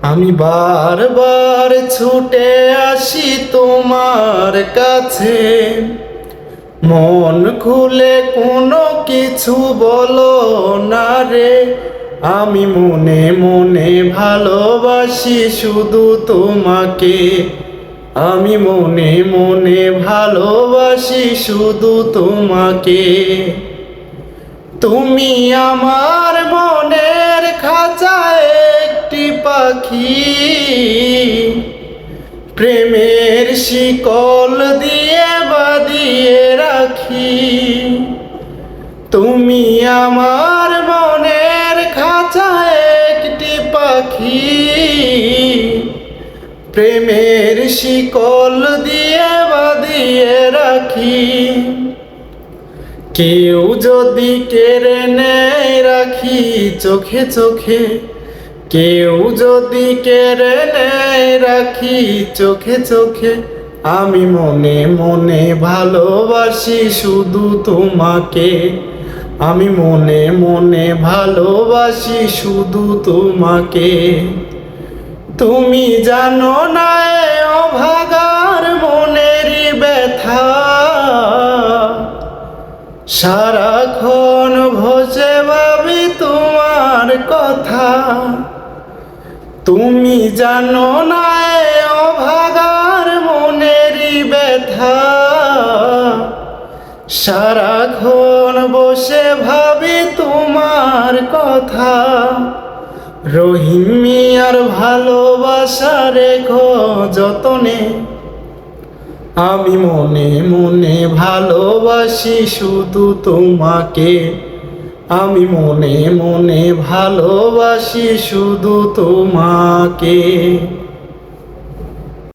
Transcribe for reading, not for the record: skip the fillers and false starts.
আমি বারবার ছুটে আসি তোমার কাছে, মন খুলে কোনো কিছু বলো না রে। আমি মনে মনে ভালোবাসি শুধু তোমাকে, আমি মনে মনে ভালোবাসি শুধু তোমাকে। তুমি আমার মনের খাঁচায় একটি পাখি, প্রেমের শিকল দিয়ে বাঁধিয়ে রাখি। তুমি আমার মনের খাঁচায় একটি পাখি, প্রেমের শিকল দিয়ে বাঁধিয়ে রাখি। কেউ যদি কেড়ে নেয় রাখি চোখে চোখে, কেউ যদি কেড়ে নেয় রাখি চোখে চোখে। আমি মনে মনে ভালোবাসি শুধু তোমাকে, আমি মনে মনে ভালোবাসি শুধু তোমাকে। তুমি জানো না এ অভাগার মনেরই ব্যথা, সারাক্ষণ ভোজে ভাবি তোমার কথা। তুমি জানো না এ অভাগার মনেরই ব্যথা, সারাক্ষণ বসে ভাবি তোমার কথা। রহিম মিয়ার ভালোবাসা রেখো যতনে, আমি মনে মনে ভালোবাসি শুধু তোমাকে, আমি মনে মনে ভালোবাসি শুধু তোমাকে।